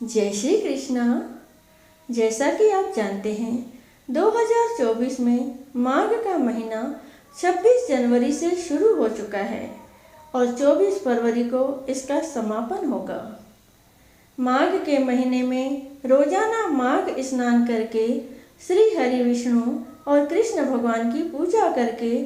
जय श्री कृष्णा। जैसा कि आप जानते हैं 2024 में माघ का महीना 26 जनवरी से शुरू हो चुका है और 24 फरवरी को इसका समापन होगा। माघ के महीने में रोजाना माघ स्नान करके श्री हरि विष्णु और कृष्ण भगवान की पूजा करके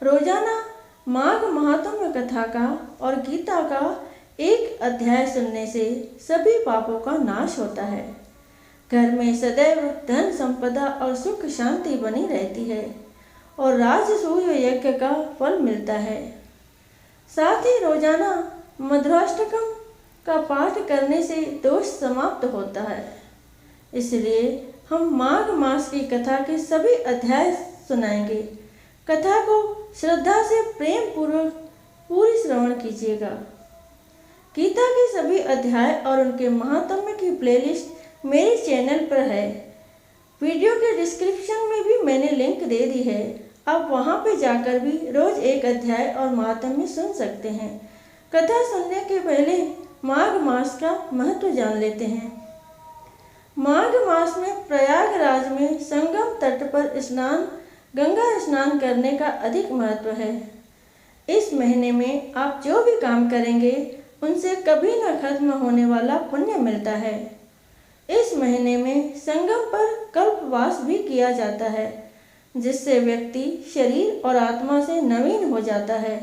रोजाना माघ महात्म्य कथा का और गीता का एक अध्याय सुनने से सभी पापों का नाश होता है। घर में सदैव धन संपदा और सुख शांति बनी रहती है और राजसूय यज्ञ का फल मिलता है। साथ ही रोजाना मधुराष्टकम का पाठ करने से दोष समाप्त होता है। इसलिए हम माघ मास की कथा के सभी अध्याय सुनाएंगे। कथा को श्रद्धा से प्रेम पूर्वक पूरी श्रवण कीजिएगा। गीता के सभी अध्याय और उनके महात्म्य की प्लेलिस्ट मेरे चैनल पर है। वीडियो के डिस्क्रिप्शन में भी मैंने लिंक दे दी है। आप वहां पे जाकर भी रोज एक अध्याय और महात्म्य सुन सकते हैं। कथा सुनने के पहले माघ मास का महत्व जान लेते हैं। माघ मास में प्रयागराज में संगम तट पर गंगा स्नान करने का अधिक महत्व है। इस महीने में आप जो भी काम करेंगे उनसे कभी न खत्म होने वाला पुण्य मिलता है। इस महीने में संगम पर कल्पवास भी किया जाता है, जिससे व्यक्ति शरीर और आत्मा से नवीन हो जाता है।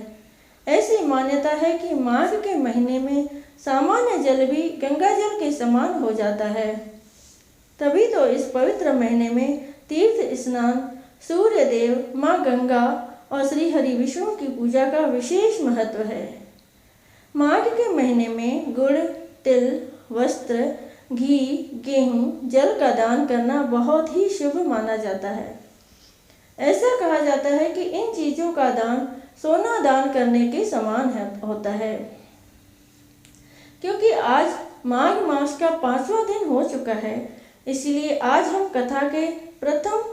ऐसी मान्यता है कि माघ के महीने में सामान्य जल भी गंगा जल के समान हो जाता है। तभी तो इस पवित्र महीने में तीर्थ स्नान, सूर्य देव, माँ गंगा और श्री हरि विष्णु की पूजा का विशेष महत्व है। माघ के महीने में गुड़, तिल, वस्त्र, घी, गेहूं, जल का दान करना बहुत ही शुभ माना जाता है। ऐसा कहा जाता है कि इन चीजों का दान सोना दान करने के समान होता है। क्योंकि आज माघ मास का 5वां दिन हो चुका है, इसलिए आज हम कथा के प्रथम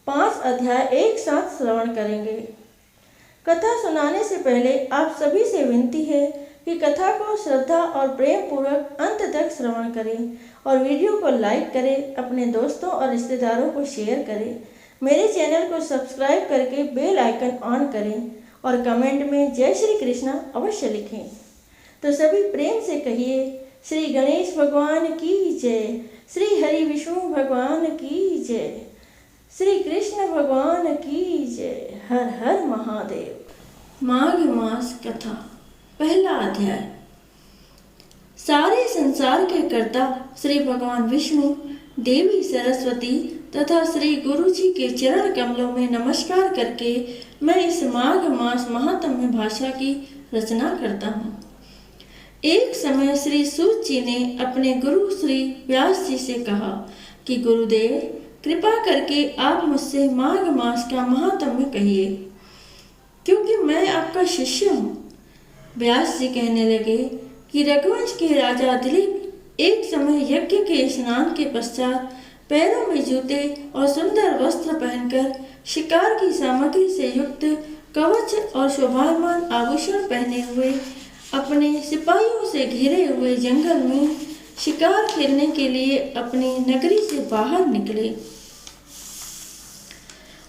5 अध्याय एक साथ श्रवण करेंगे। कथा सुनाने से पहले आप सभी से विनती है कि कथा को श्रद्धा और प्रेम पूर्वक अंत तक श्रवण करें और वीडियो को लाइक करें, अपने दोस्तों और रिश्तेदारों को शेयर करें। मेरे चैनल को सब्सक्राइब करके बेल आइकन ऑन करें और कमेंट में जय श्री कृष्णा अवश्य लिखें। तो सभी प्रेम से कहिए, श्री गणेश भगवान की जय, श्री हरि विष्णु भगवान की जय, श्री कृष्ण भगवान की जय। हर हर महादेव। माघ मास कथा, पहला अध्याय। सारे संसार के कर्ता श्री भगवान विष्णु, देवी सरस्वती तथा श्री गुरु जी के चरण कमलों में नमस्कार करके मैं इस माघ मास महात्म्य भाषा की रचना करता हूँ। एक समय श्री सूत जी ने अपने गुरु श्री व्यास जी से कहा कि गुरुदेव, कृपा करके आप मुझसे माघ मास का महात्म्य कहिए, क्योंकि मैं आपका शिष्य हूँ। व्यास जी कहने लगे कि रघुवंश के राजा दिलीप एक समय यज्ञ के स्नान के पश्चात पैरों में जूते और सुंदर वस्त्र पहनकर शिकार की सामग्री से युक्त कवच और शोभायमान आभूषण पहने हुए अपने सिपाहियों से घिरे हुए जंगल में शिकार खेलने के लिए अपनी नगरी से बाहर निकले।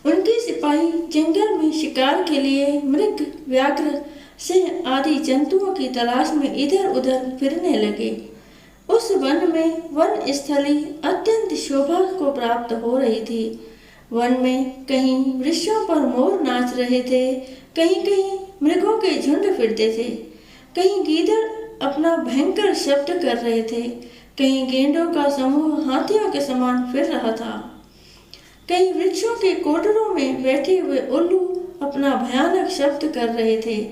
उनके सिपाही जंगल में शिकार के लिए मृग, व्याघ्र, सिंह आदि जंतुओं की तलाश में इधर उधर फिरने लगे। उस वन में वन स्थली अत्यंत शोभा को प्राप्त हो रही थी। वन में कहीं वृक्षों पर मोर नाच रहे थे, कहीं कहीं मृगों के झुंड फिरते थे, कहीं गीदड़ अपना भयंकर शब्द कर रहे थे, कहीं गेंडों का समूह हाथियों के समान फिर रहा था, कहीं वृक्षों के कोटरों में बैठे हुए उल्लू अपना भयानक शब्द कर रहे थे,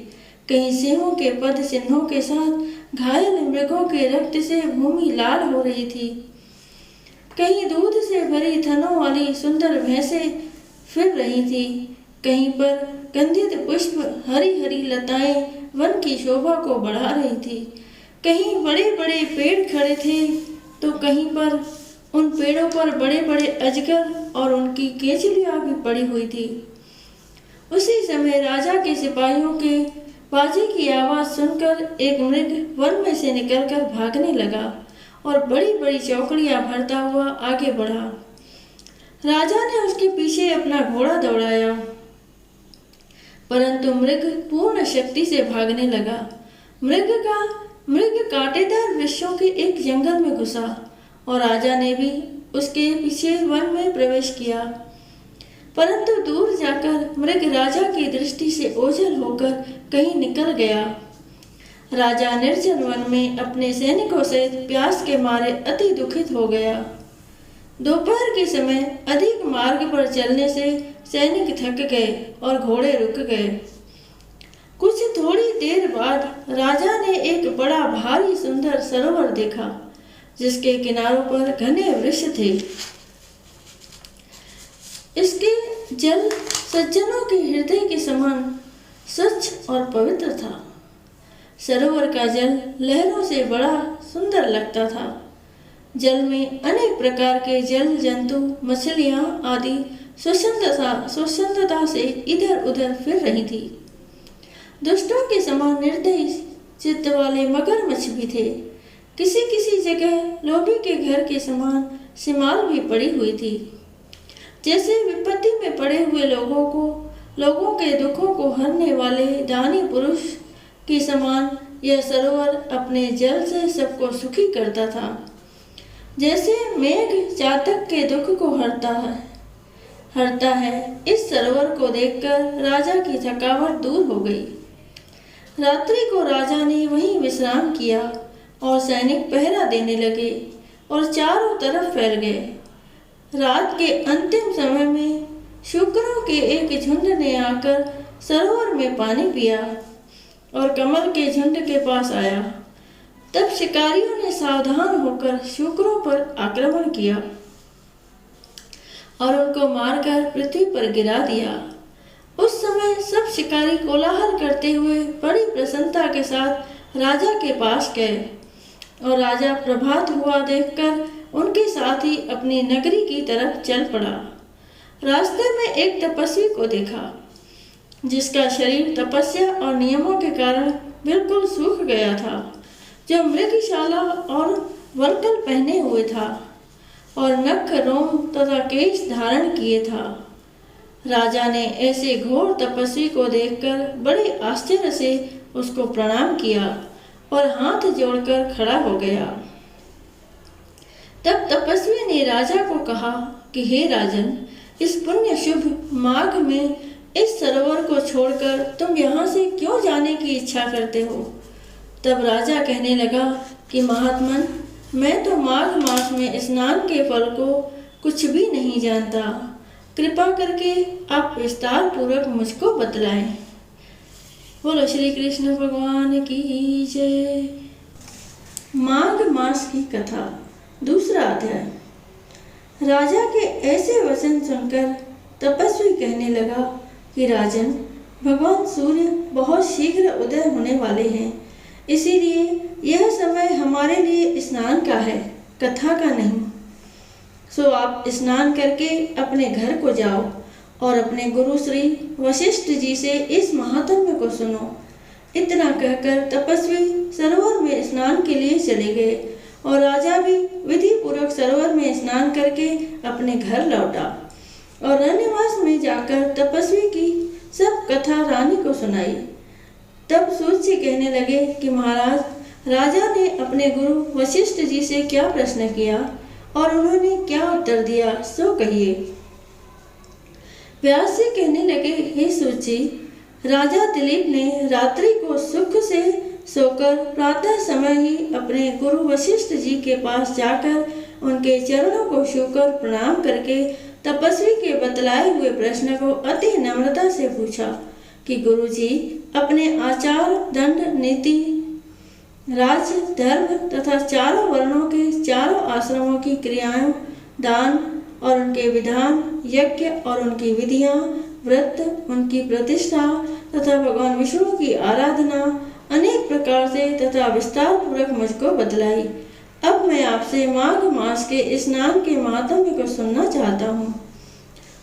कहीं सिंहों के पद चिन्हों के साथ घायल मृगों के रक्त से भूमि लाल हो रही थी, कहीं दूध से भरी थनों वाली सुंदर भैंसें फिर रही थी, कहीं पर गंधित पुष्प हरी हरी लताएं वन की शोभा को बढ़ा रही थी, कहीं बड़े बड़े पेड़ खड़े थे तो कहीं पर उन पेड़ों पर बड़े बड़े अजगर और उनकी केचलियां भी पड़ी हुई थी। उसी समय राजा के सिपाहियों के बाजे की आवाज सुनकर एक मृग वन में से निकलकर भागने लगा और बड़ी बड़ी चौकड़ियां भरता हुआ आगे बढ़ा। राजा ने उसके पीछे अपना घोड़ा दौड़ाया, परंतु मृग पूर्ण शक्ति से भागने लगा। मृग कांटेदार वृक्षों के एक जंगल में घुसा और राजा ने भी उसके पीछे वन में प्रवेश किया, परंतु दूर जाकर मृग राजा की दृष्टि से ओझल होकर कहीं निकल गया। राजा निर्जन वन में अपने सैनिकों से प्यास के मारे अति दुखित हो गया। दोपहर के समय अधिक मार्ग पर चलने से सैनिक थक गए और घोड़े रुक गए। कुछ थोड़ी देर बाद राजा ने एक बड़ा भारी सुंदर सरोवर देखा, जिसके किनारों पर घने वृक्ष थे। इसके जल सज्जनों के हृदय के समान स्वच्छ और पवित्र था। सरोवर का जल लहरों से बड़ा सुंदर लगता था। जल में अनेक प्रकार के जल जंतु, मछलियां आदि स्वच्छंदता से इधर उधर फिर रही थी। दुष्टों के समान निर्दयी चित्त वाले मगरमच्छ भी थे। किसी किसी जगह लोभी के घर के समान सिमाल भी पड़ी हुई थी। जैसे विपत्ति में पड़े हुए लोगों के दुखों को हरने वाले दानी पुरुष के समान यह सरोवर अपने जल से सबको सुखी करता था। जैसे मेघ चातक के दुख को हरता है, इस सरोवर को देखकर राजा की थकावट दूर हो गई। रात्रि को राजा ने वहीं विश्राम किया और सैनिक पहरा देने लगे और चारों तरफ फैल गए। रात के अंतिम समय में शूकरों के एक झुंड ने आकर सरोवर में पानी पिया और कमल के झुंड के पास आया। तब शिकारियों ने सावधान होकर शूकरों पर आक्रमण किया और उनको मारकर पृथ्वी पर गिरा दिया। उस समय सब शिकारी कोलाहल करते हुए बड़ी प्रसन्नता के साथ राजा के पास गए और राजा प्रभात हुआ देखकर उनके साथ ही अपनी नगरी की तरफ चल पड़ा। रास्ते में एक तपस्वी को देखा, जिसका शरीर तपस्या और नियमों के कारण बिल्कुल सूख गया था, जो मृगशाला और वल्कल पहने हुए था और नख, रोम तथा केश धारण किए था। राजा ने ऐसे घोर तपस्वी को देखकर बड़े आश्चर्य से उसको प्रणाम किया और हाथ जोड़कर खड़ा हो गया। तब तपस्वी ने राजा को कहा कि हे राजन, इस पुण्य शुभ माघ में इस सरोवर को छोड़कर तुम यहाँ से क्यों जाने की इच्छा करते हो? तब राजा कहने लगा कि महात्मन, मैं तो माघ मास में स्नान के फल को कुछ भी नहीं जानता। कृपा करके आप विस्तार पूर्वक मुझको बतलाएं। बोलो श्री कृष्ण भगवान की जय। माघ मास की कथा, दूसरा अध्याय। राजा के ऐसे वचन सुनकर तपस्वी कहने लगा कि राजन, भगवान सूर्य बहुत शीघ्र उदय होने वाले हैं, इसीलिए यह समय हमारे लिए स्नान का है, कथा का नहीं। सो आप स्नान करके अपने घर को जाओ और अपने गुरु श्री वशिष्ठ जी से इस महात्म्य को सुनो। इतना कहकर तपस्वी सरोवर में स्नान के लिए चले गए और राजा भी विधि पूर्वक सरोवर में स्नान करके अपने घर लौटा और रण्यवास में जाकर तपस्वी की सब कथा रानी को सुनाई। तब सूर्य कहने लगे कि महाराज, राजा ने अपने गुरु वशिष्ठ जी से क्या प्रश्न किया और उन्होंने क्या उत्तर दिया, सो कहिए। व्यास जी कहने लगे, हे सूर्य, राजा दिलीप ने रात्रि को सुख से सोकर प्रातः समय ही अपने गुरु वशिष्ठ जी के पास जाकर उनके चरणों को छूकर प्रणाम करके तपस्वी के बतलाए हुए प्रश्न को अति नम्रता से पूछा कि गुरु जी, अपने आचार, दंड, नीति, राज, धर्म तथा चारों वर्णों के चारों आश्रमों की क्रियाएं, दान और उनके विधान, यज्ञ और उनकी विधियां, व्रत, उनकी प्रतिष्ठा तथा भगवान विष्णु की आराधना अनेक प्रकार से तथा विस्तार पूर्वक मुझको बतलाई। अब मैं आपसे माघ मास के स्नान के महात्म्य को सुनना चाहता हूँ।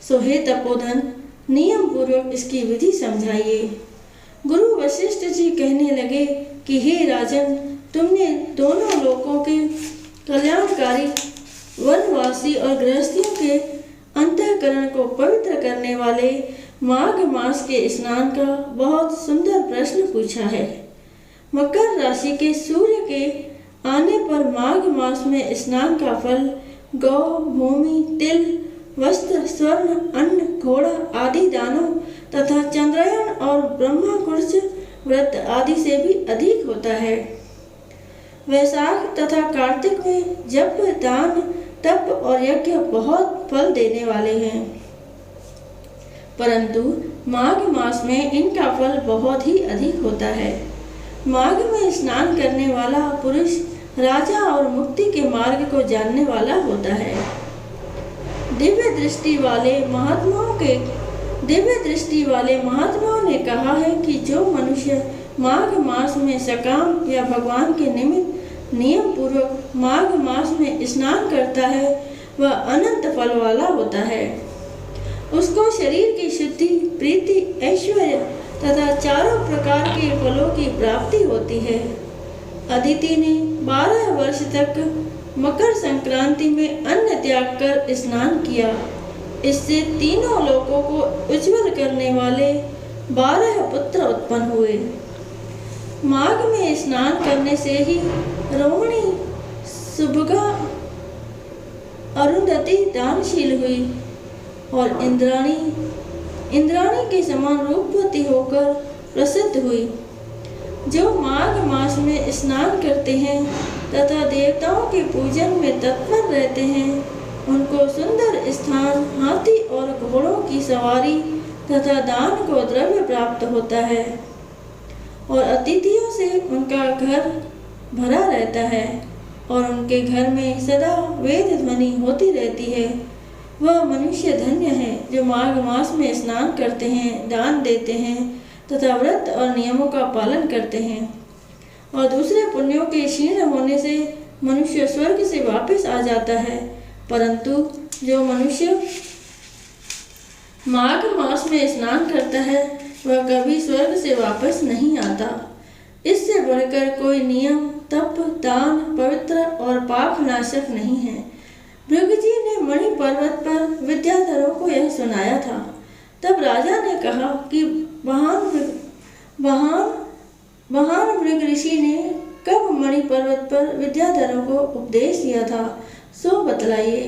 सो हे तपोधन, नियम पूर्वक इसकी विधि समझाइए। गुरु वशिष्ठ जी कहने लगे कि हे राजन, तुमने दोनों लोकों के कल्याणकारी, वनवासी और गृहस्थियों के अंतःकरण को पवित्र करने वाले माघ मास के स्नान का बहुत सुंदर प्रश्न पूछा है। मकर राशि के सूर्य के आने पर माघ मास में स्नान का फल गौ, भूमि, तिल, वस्त्र, स्वर्ण, अन्न, घोड़ा आदि दानों तथा चंद्रयान और ब्रह्मकुर्ज व्रत आदि से भी अधिक होता है। वैशाख तथा कार्तिक में जप, दान, तप और यज्ञ बहुत फल देने वाले हैं, परंतु माघ मास में इनका फल बहुत ही अधिक होता है। माघ में स्नान करने वाला पुरुष राजा और मुक्ति के मार्ग को जानने वाला होता है। दिव्य दृष्टि वाले महात्माओं ने कहा है कि जो मनुष्य माघ मास में सकाम या भगवान के निमित्त नियम पूर्वक माघ मास में स्नान करता है वह अनंत फल वाला होता है। उसको शरीर की शुद्धि, प्रीति, ऐश्वर्य तथा चारों प्रकार के फलों की प्राप्ति होती है। अदिति ने 12 वर्ष तक मकर संक्रांति में अन्न त्याग कर स्नान किया। इससे तीनों लोकों को उज्जवल करने वाले 12 पुत्र उत्पन्न हुए। माघ में स्नान करने से ही रोहिणी, सुभगा, अरुंधति दानशील हुई और इंद्राणी के समान रूपवती होकर प्रसिद्ध हुई। जो माघ मास में स्नान करते हैं तथा देवताओं के पूजन में तत्पर रहते हैं उनको सुंदर स्थान, हाथी और घोड़ों की सवारी तथा दान को द्रव्य प्राप्त होता है और अतिथियों से उनका घर भरा रहता है और उनके घर में सदा वेद ध्वनि होती रहती है। वह मनुष्य धन्य है जो माघ मास में स्नान करते हैं, दान देते हैं तथा व्रत और नियमों का पालन करते हैं। और दूसरे पुण्यों के क्षीण होने से मनुष्य स्वर्ग से वापस आ जाता है, परंतु जो मनुष्य माघ मास में स्नान करता है वह कभी स्वर्ग से वापस नहीं आता। इससे बढ़कर कोई नियम, तप, दान पवित्र और पाप नाशक नहीं है। भृगु जी ने मणि पर्वत पर विद्याधरों को यह सुनाया था। तब राजा ने कहा कि महान भृगु ऋषि ने कब मणि पर्वत पर विद्याधरों को उपदेश दिया था, सो बतलाइए।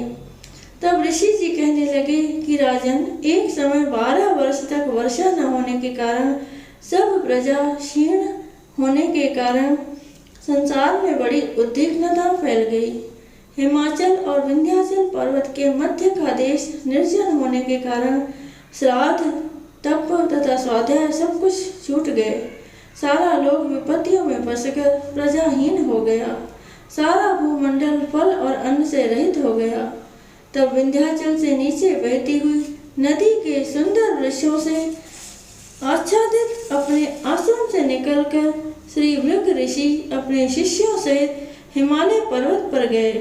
तब ऋषि जी कहने लगे कि राजन, एक समय 12 वर्ष तक वर्षा न होने के कारण सब प्रजा क्षीण होने के कारण संसार में बड़ी उद्विग्नता फैल गई। हिमाचल और विंध्याचल पर्वत के मध्य का देश निर्जन होने के कारण श्राद्ध, तप तथा स्वाध्याय सब कुछ छूट गए। सारा लोग विपत्तियों में फंसकर प्रजाहीन हो गया। सारा भूमंडल फल और अन्न से रहित हो गया। तब विंध्याचल से नीचे बहती हुई नदी के सुंदर वृक्षों से आच्छादित अपने आश्रम से निकलकर श्री भृगु ऋषि अपने शिष्यों सहित हिमालय पर्वत पर गए।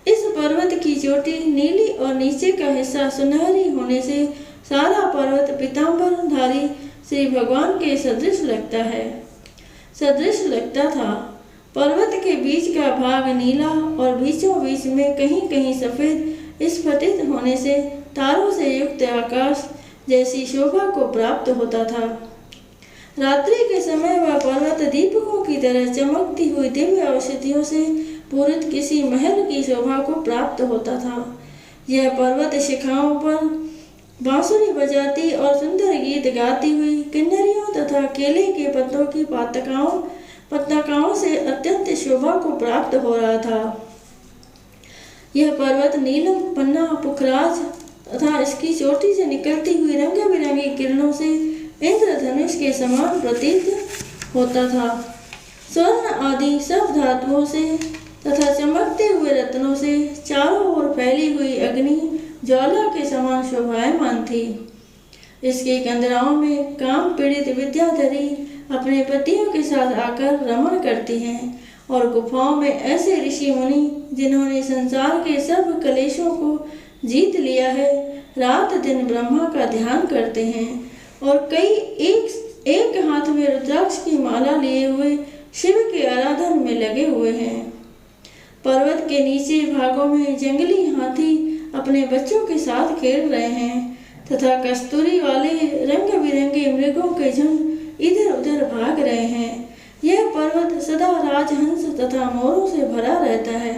इस पर्वत की चोटी नीली और नीचे का हिस्सा सुनहरी होने से सारा पर्वत पीतांबरधारी श्री भगवान के सदृश लगता था। पर्वत के बीच का भाग नीला और बीचों बीच में कहीं कहीं सफेद स्फटित होने से तारों से युक्त आकाश जैसी शोभा को प्राप्त होता था। रात्रि के समय वह पर्वत दीपकों की तरह चमकती हुई दिव्य औषधियों से पूरित किसी महल की शोभा को प्राप्त होता था। यह पर्वत शिखाओं पर बांसुरी बजाती और सुंदर गीत गाती हुई किन्नरियों तथा केले के पत्तों की पताकाओं से अत्यंत शोभा को प्राप्त हो रहा था। यह पर्वत नीलम, पन्ना, पुखराज तथा इसकी चोटी से निकलती हुई रंग बिरंगी किरणों से इंद्रधनुष के समान प्रतीत होता था। स्वर्ण आदि सब धातुओं से तथा चमकते हुए रत्नों से चारों ओर फैली हुई अग्नि ज्वाला के समान शोभायमान थी। इसके कंदराओं में काम पीड़ित विद्याधरी अपने पतियों के साथ आकर रमण करती हैं और गुफाओं में ऐसे ऋषि मुनि जिन्होंने संसार के सब कलेशों को जीत लिया है, रात दिन ब्रह्मा का ध्यान करते हैं और कई एक हाथ में रुद्राक्ष की माला लिए हुए शिव के आराधन में लगे हुए हैं। पर्वत के नीचे भागों में जंगली हाथी अपने बच्चों के साथ खेल रहे हैं तथा कस्तूरी वाले रंग बिरंगे मृगों के झुंड इधर उधर भाग रहे हैं। यह पर्वत सदा राजहंस तथा मोरों से भरा रहता है,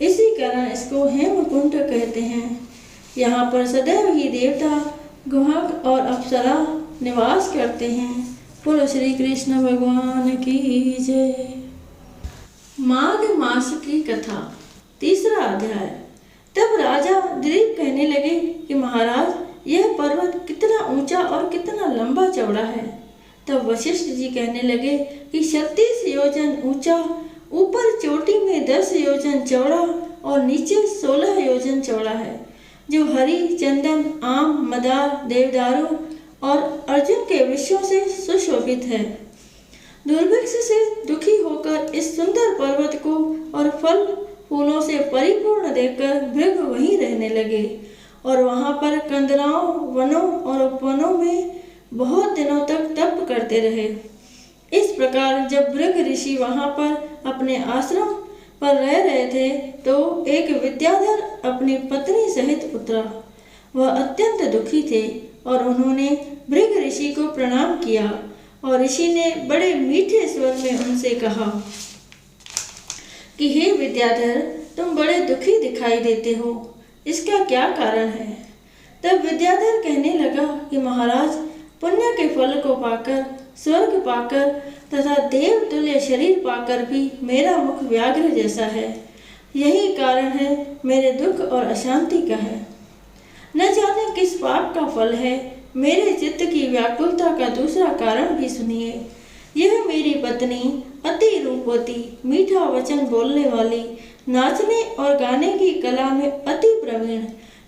इसी कारण इसको हेमकुंड कहते हैं। यहाँ पर सदैव ही देवता, गुहक और अप्सरा निवास करते हैं। बोलो श्री कृष्ण भगवान की जय। माघ मास की कथा, तीसरा अध्याय। तब राजा दिलीप कहने लगे कि महाराज, यह पर्वत कितना ऊंचा और कितना लंबा चौड़ा है। तब वशिष्ठ जी कहने लगे कि 36 योजन ऊंचा, ऊपर चोटी में 10 योजन चौड़ा और नीचे 16 योजन चौड़ा है, जो हरी, चंदन, आम, मदार, देवदारू और अर्जुन के वृक्षों से सुशोभित है। दुर्भिक्ष से दुखी होकर इस सुंदर पर्वत को और फल फूलों से परिपूर्ण देखकर भृग वहीं रहने लगे और वहां पर कंदराओं, वनों और उपवनों में बहुत दिनों तक तप करते रहे। इस प्रकार जब भृग ऋषि वहां पर अपने आश्रम पर रह रहे थे तो एक विद्याधर अपनी पत्नी सहित उतरा। वह अत्यंत दुखी थे और उन्होंने भृग ऋषि को प्रणाम किया और ऋषि ने बड़े मीठे स्वर में उनसे कहा कि हे विद्याधर, तुम बड़े दुखी दिखाई देते हो, इसका क्या कारण है? तब विद्याधर कहने लगा कि महाराज, पुण्य के फल को पाकर, स्वर्ग पाकर तथा देव तुल्य शरीर पाकर भी मेरा मुख व्याघ्र जैसा है। यही कारण है मेरे दुख और अशांति का है। न जाने किस पाप का फल है। मेरे चित्त की व्याकुलता का दूसरा कारण भी सुनिए। यह मेरी पत्नी अति रूपवती, मीठा वचन बोलने वाली, नाचने और गाने की कला में अति प्रवीण,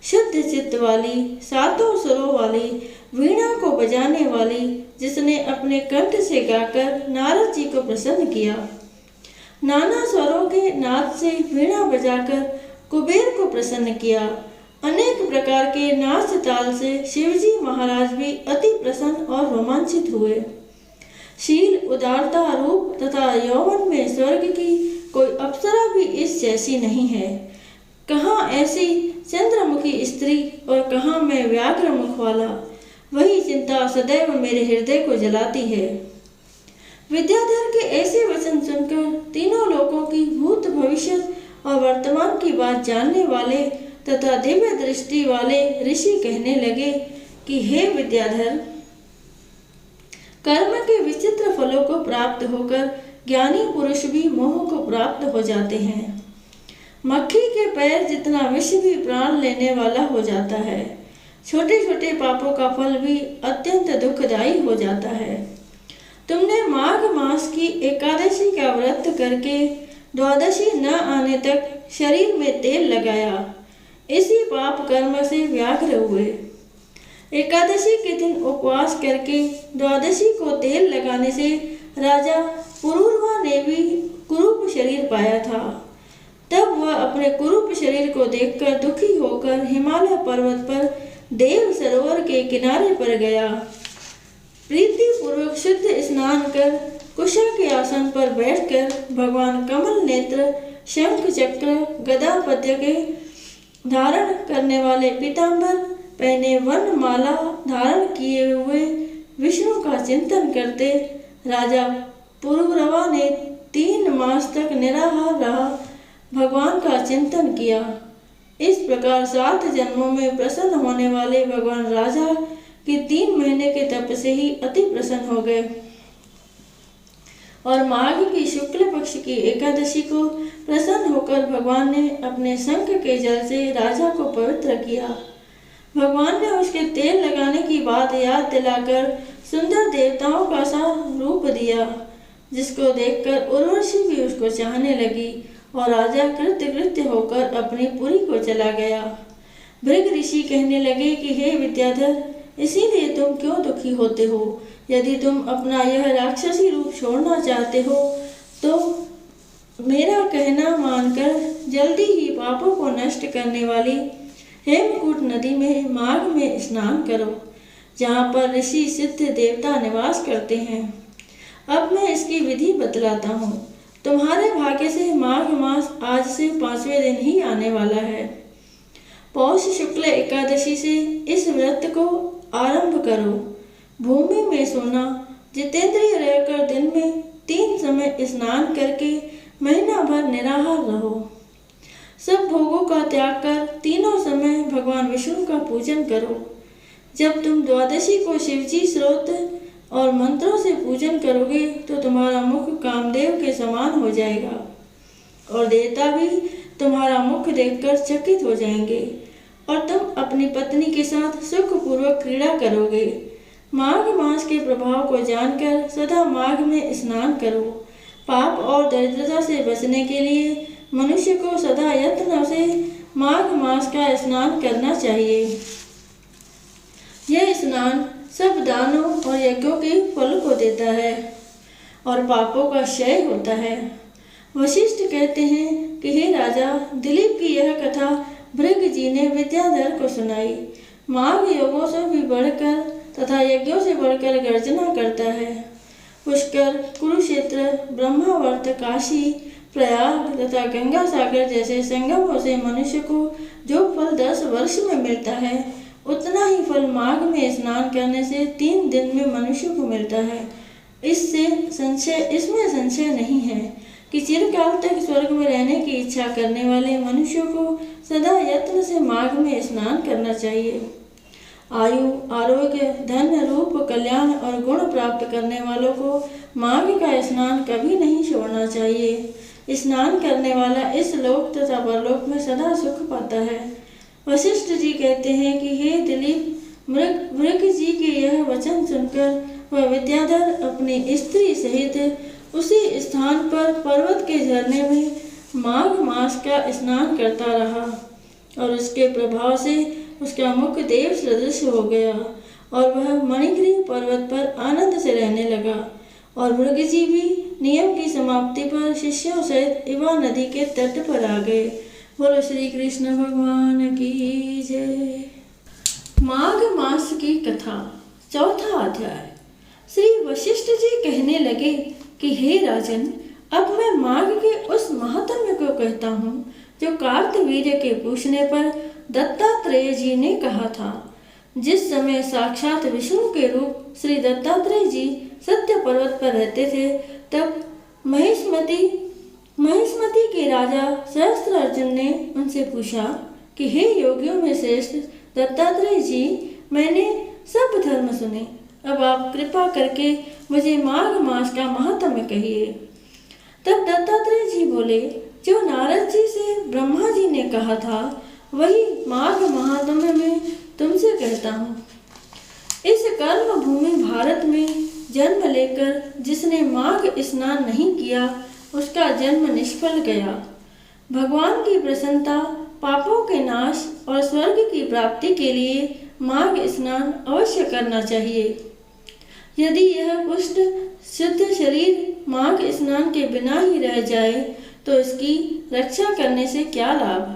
शुद्ध चित्त वाली, सातों सुरों वाली, वीणा को बजाने वाली, जिसने अपने कंठ से गाकर नारद जी को प्रसन्न किया, नाना स्वरों के नाद से वीणा बजाकर कुबेर को प्रसन्न किया, अनेक प्रकार के नाच ताल से शिवजी महाराज भी अति प्रसन्न और रोमांचित हुए। शील, उदारता, रूप तथा यौवन में स्वर्ग की कोई अप्सरा भी इस जैसी नहीं है। कहाँ ऐसी चंद्रमुखी स्त्री और कहाँ मैं व्याघ्र मुख वाला। वही चिंता सदैव मेरे हृदय को जलाती है। विद्याधर के ऐसे वचन सुनकर तीनों लोकों की भूत, भविष्य और वर्तमान की बात जानने वाले तथा दिव्य दृष्टि वाले ऋषि कहने लगे कि हे विद्याधर, कर्म के विचित्र फलों को प्राप्त होकर ज्ञानी पुरुष भी मोह को प्राप्त हो जाते हैं। मक्खी के पैर जितना विष भी प्राण लेने वाला हो जाता है। छोटे छोटे पापों का फल भी अत्यंत दुखदायी हो जाता है। तुमने माघ मास की एकादशी का व्रत करके द्वादशी न आने तक शरीर में तेल लगाया, इसी पाप कर्म से व्याघ्र हुए। एकादशी के दिन उपवास करके द्वादशी को तेल लगाने से राजा पुरूरवा ने भी कुरूप शरीर पाया था। तब वह अपने कुरूप शरीर को देखकर दुखी होकर हिमालय पर्वत पर देव सरोवर के किनारे पर गया। प्रीति पूर्वक शुद्ध स्नान कर कुशा के आसन पर बैठकर भगवान कमल नेत्र, शंख चक्र, गदा पद्य के धारण करने वाले पीतांबर पहने, वन माला धारण किए हुए विष्णु का चिंतन करते राजा पुरूरवा ने 3 मास तक निराहार रहा भगवान का चिंतन किया। इस प्रकार 7 जन्मों में प्रसन्न होने वाले भगवान राजा के 3 महीने के तप से ही अति प्रसन्न हो गए और माघ की शुक्ल पक्ष की एकादशी को प्रसन्न होकर भगवान ने अपने शंख के जल से राजा को पवित्र किया। भगवान ने उसके तेल लगाने की बात याद दिलाकर सुंदर देवताओं का सा रूप दिया, जिसको देखकर उर्वशी भी उसको चाहने लगी और राजा कृतकृत्य होकर अपनी पुरी को चला गया। भृग ऋषि कहने लगे कि हे विद्याधर, इसीलिए तुम क्यों दुखी होते हो? यदि तुम अपना यह राक्षसी रूप छोड़ना चाहते हो तो मेरा कहना मानकर जल्दी ही पापों को नष्ट करने वाली हेमकूट नदी में माघ में स्नान करो, जहाँ पर ऋषि सिद्ध देवता निवास करते हैं। अब मैं इसकी विधि बतलाता हूँ। तुम्हारे भाग्य से माघ मास आज से 5वें दिन ही आने वाला है। पौष शुक्ल एकादशी से इस व्रत को आरंभ करो। भूमि में सोना, जितेंद्रिय रहकर दिन में 3 समय स्नान करके महीना भर निराहार रहो। सब भोगों का त्याग कर तीनों समय भगवान विष्णु का पूजन करो। जब तुम द्वादशी को शिवजी स्रोत और मंत्रों से पूजन करोगे तो तुम्हारा मुख कामदेव के समान हो जाएगा और देवता भी तुम्हारा मुख देखकर चकित हो जाएंगे और तुम अपनी पत्नी के साथ सुखपूर्वक क्रीड़ा करोगे। माघ मास के प्रभाव को जानकर सदा माघ में स्नान करो। पाप और दरिद्रता से बचने के लिए मनुष्य को सदा यत्न से माघ मास का स्नान करना चाहिए। यह स्नान सब दानों और यज्ञों के फल को देता है और पापों का क्षय होता है। वशिष्ठ कहते हैं कि हे राजा, दिलीप की यह कथा भृग जी ने विद्याधर को सुनाई। माघ योगों से भी बढ़कर तथा यज्ञों से बढ़कर गर्जना करता है। पुष्कर, कुरुक्षेत्र, ब्रह्मावर्त, काशी, प्रयाग तथा गंगा सागर जैसे संगमों से मनुष्य को जो फल 10 वर्ष में मिलता है, उतना ही फल माघ में स्नान करने से 3 दिन में मनुष्य को मिलता है। इसमें संशय नहीं है कि चिरकाल तक स्वर्ग में रहने की इच्छा करने वाले मनुष्यों को सदा यत्न से माघ में स्नान करना चाहिए। आयु, आरोग्य, धन, रूप, कल्याण और गुण प्राप्त करने वालों को माघ का स्नान कभी नहीं छोड़ना चाहिए। स्नान करने वाला इस लोक तथा परलोक में सदा सुख पाता है। वशिष्ठ जी कहते हैं कि हे दिलीप, भृग जी के यह वचन सुनकर वह विद्याधर अपनी स्त्री सहित उसी स्थान पर पर्वत के झरने में माघ मास का स्नान करता रहा और उसके प्रभाव से उसका मुख देव सदृश हो गया और वह मणिगिरी पर्वत पर आनंद से रहने लगा। और भृग जी भी नियम की समाप्ति पर शिष्यों सहित इवा नदी के तट पर आ गए। बोलो श्री कृष्ण भगवान की जय। माघ मास की कथा, 4था अध्याय। श्री वशिष्ठ जी कहने लगे कि हे राजन, अब मैं माघ के उस महात्म्य को कहता हूँ जो कार्तवीर्य के पूछने पर दत्तात्रेय जी ने कहा था। जिस समय साक्षात विष्णु के रूप श्री दत्तात्रेय जी सत्य पर्वत पर रहते थे, तब महिष्मति के राजा सहस्त्रार्जुन ने उनसे पूछा कि हे योगियों में श्रेष्ठ दत्तात्रेय जी, मैंने सब धर्म सुने, अब आप कृपा करके मुझे माघ मास का महात्म्य कहिए। तब दत्तात्रेय जी बोले, जो नारद जी से ब्रह्मा जी ने कहा था वही माघ महात्म्य में तुमसे कहता हूँ। इस कर्म भूमि भारत में जन्म लेकर जिसने माघ स्नान नहीं किया, उसका जन्म निष्फल गया। भगवान की प्रसन्नता, पापों के नाश और स्वर्ग की प्राप्ति के लिए माघ स्नान अवश्य करना चाहिए। यदि यह पुष्ट शुद्ध शरीर माघ स्नान के बिना ही रह जाए तो इसकी रक्षा करने से क्या लाभ।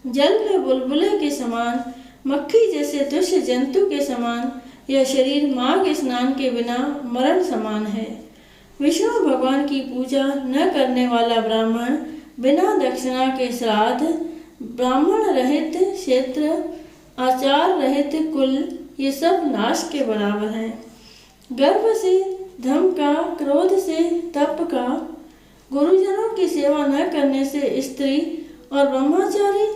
जल में बुलबुले के समान, मक्खी जैसे दुष्ट जंतु के समान यह शरीर माघ स्नान के बिना मरण समान है। विष्णु भगवान की पूजा न करने वाला ब्राह्मण, बिना दक्षिणा के श्राद्ध, ब्राह्मण रहित क्षेत्र, आचार रहित कुल, ये सब नाश के बराबर हैं। गर्व से धम का, क्रोध से तप का, गुरुजनों की सेवा न करने से स्त्री और ब्रह्मचारी,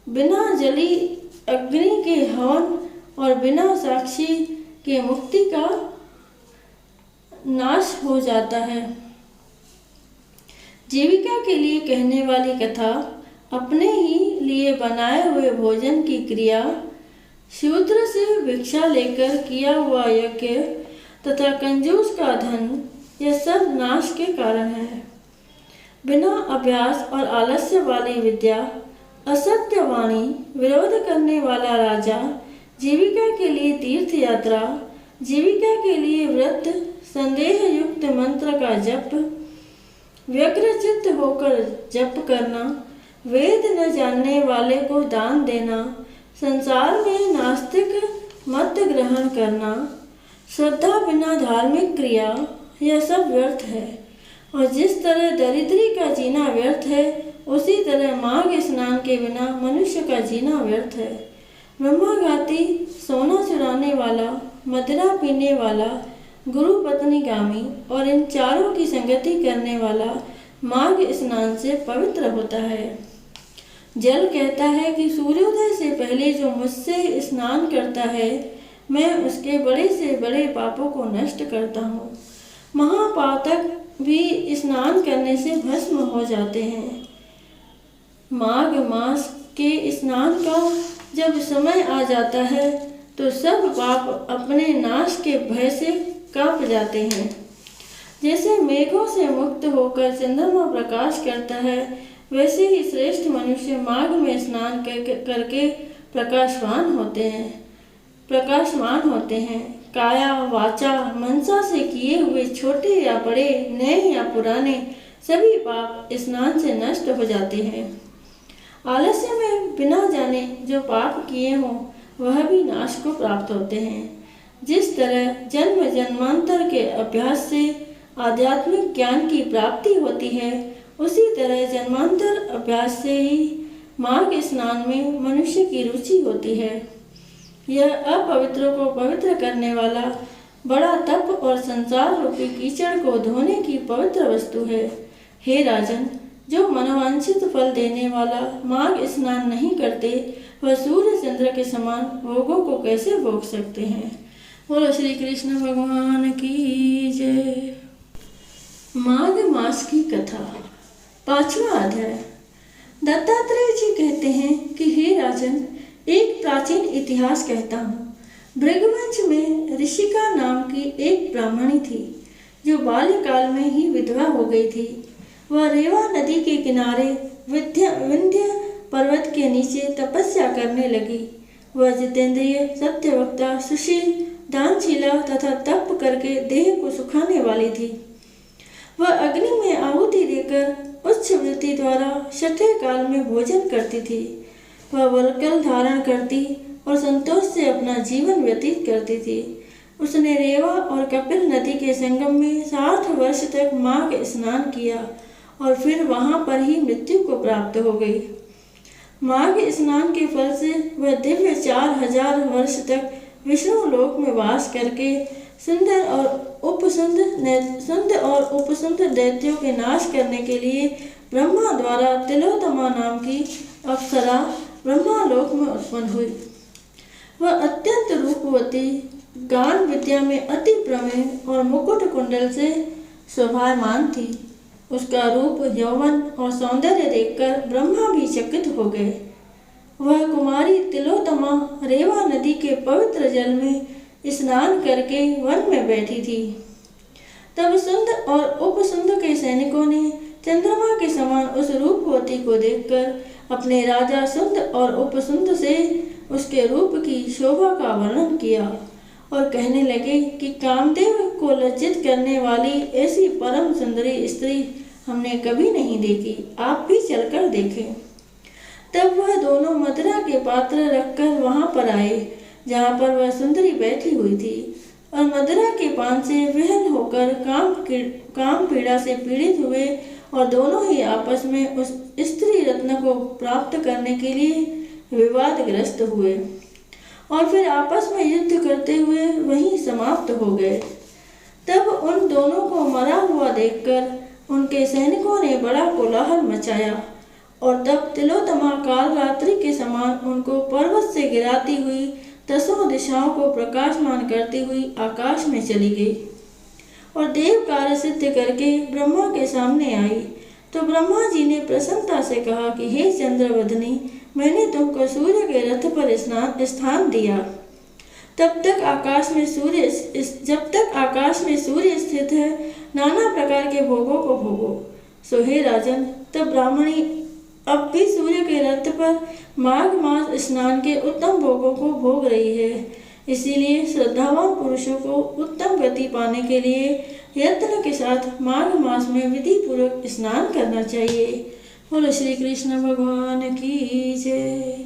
बिना जली अग्नि के हवन और बिना साक्षी के मुक्ति का नाश हो जाता है। जीविका के लिए कहने वाली कथा, अपने ही लिए बनाए हुए भोजन की क्रिया, शूद्र से भिक्षा लेकर किया हुआ यज्ञ तथा कंजूस का धन, यह सब नाश के कारण है। बिना अभ्यास और आलस्य वाली विद्या, असत्य वाणी, विरोध करने वाला राजा, जीविका के लिए तीर्थ यात्रा, जीविका के लिए व्रत, संदेह युक्त मंत्र का जप, व्यग्रचित्त होकर जप करना, वेद न जानने वाले को दान देना, संसार में नास्तिक मत ग्रहण करना, श्रद्धा बिना धार्मिक क्रिया, यह सब व्यर्थ है और जिस तरह दरिद्री का जीना व्यर्थ है, उसी तरह माघ स्नान के बिना मनुष्य का जीना व्यर्थ है। ब्रह्मघाती, सोना चुराने वाला, मदिरा पीने वाला, गुरु पत्नीगामी और इन चारों की संगति करने वाला माघ स्नान से पवित्र होता है। जल कहता है कि सूर्योदय से पहले जो मुझसे स्नान करता है, मैं उसके बड़े से बड़े पापों को नष्ट करता हूँ। महापातक भी स्नान करने से भस्म हो जाते हैं। माघ मास के स्नान का जब समय आ जाता है तो सब पाप अपने नाश के भय से कांप जाते हैं। जैसे मेघों से मुक्त होकर चंद्रमा प्रकाश करता है, वैसे ही श्रेष्ठ मनुष्य माघ में स्नान करके प्रकाशमान होते हैं। काया वाचा मनसा से किए हुए छोटे या बड़े, नए या पुराने, सभी पाप स्नान से नष्ट हो जाते हैं। आलस्य में बिना जाने जो पाप किए हों, वह भी नाश को प्राप्त होते हैं। जिस तरह जन्म जन्मांतर के अभ्यास से आध्यात्मिक ज्ञान की प्राप्ति होती है, उसी तरह जन्मांतर अभ्यास से ही माघ स्नान में मनुष्य की रुचि होती है। यह अपवित्रों को पवित्र करने वाला बड़ा तप और संसार रूपी कीचड़ को धोने की पवित्र वस्तु है। हे राजन, जो मनोवांछित फल देने वाला माघ स्नान नहीं करते, वह सूर्य चंद्र के समान भोगों को कैसे भोग सकते हैं। बोलो श्री कृष्ण भगवान की जय। माघ मास की कथा, 5वां अध्याय। दत्तात्रेय जी कहते हैं कि हे राजन, एक प्राचीन इतिहास कहता हूँ। भृगुवंश में ऋषिका नाम की एक ब्राह्मणी थी, जो बाल्यकाल में ही विधवा हो गई थी। वह रेवा नदी के किनारे विंध्य पर्वत के नीचे तपस्या करने लगी। वह जितेंद्रिय, सत्यवक्ता, सुशील, दानशीला तथा तप करके देह को सुखाने वाली थी। वह अग्नि में आहुति देकर उच्च वृत्ति द्वारा छठे काल में भोजन करती थी। वह वल्कल धारण करती और संतोष से अपना जीवन व्यतीत करती थी। उसने रेवा और कपिल नदी के संगम में 60 वर्ष तक माघ स्नान किया और फिर वहां पर ही मृत्यु को प्राप्त हो गई। माघ स्नान के फल से वह दिव्य 4000 वर्ष तक विष्णु लोक में वास करके सिंध और उपसुंध दैत्यों के नाश करने के लिए ब्रह्मा द्वारा तिलोत्तमा नाम की अप्सरा ब्रह्मालोक में उत्पन्न हुई। वह अत्यंत रूपवती, गान विद्या में अति प्रवीण और मुकुट कुंडल से शोभायमान थी। उसका रूप, यौवन और सौंदर्य देखकर ब्रह्मा भी चकित हो गए। वह कुमारी तिलोत्तमा रेवा नदी के पवित्र जल में स्नान करके वन में बैठी थी। तब सुंद और उपसुंद के सैनिकों ने चंद्रमा के समान उस रूपवती को देखकर अपने राजा सुंद और उपसुंद से उसके रूप की शोभा का वर्णन किया और कहने लगे कि कामदेव को लज्जित करने वाली ऐसी परम सुंदरी स्त्री हमने कभी नहीं देखी, आप भी चलकर देखें। तब वह दोनों मदिरा के पात्र रखकर वहां पर आए जहां पर वह सुंदरी बैठी हुई थी, और मदिरा के पान से विहल होकर काम पीड़ा से पीड़ित हुए और दोनों ही आपस में उस स्त्री रत्न को प्राप्त करने के लिए विवादग्रस्त हुए और फिर आपस में युद्ध करते हुए वहीं समाप्त हो गए। तब उन दोनों को मरा हुआ देखकर उनके सैनिकों ने बड़ा कोलाहल मचाया और तब तिलोत्तमा काल रात्रि के समान उनको पर्वत से गिराती हुई 10 दिशाओं को प्रकाशमान करती हुई आकाश में चली गई और देव कार्य सिद्ध करके ब्रह्मा के सामने आई। तो ब्रह्मा जी ने प्रसन्नता से कहा कि हे चंद्रवदनी, मैंने तुमको सूर्य के रथ पर स्थान दिया। जब तक आकाश में सूर्य स्थित है, नाना प्रकार के भोगों को भोगो। सो हे राजन, तब ब्राह्मणी अब भी सूर्य के रथ पर माघ मास स्नान के उत्तम भोगों को भोग रही है। इसीलिए श्रद्धावान पुरुषों को उत्तम गति पाने के लिए यत्न के साथ माघ मास में विधि पूर्वक स्नान करना चाहिए। बोलो श्री कृष्ण भगवान की जय।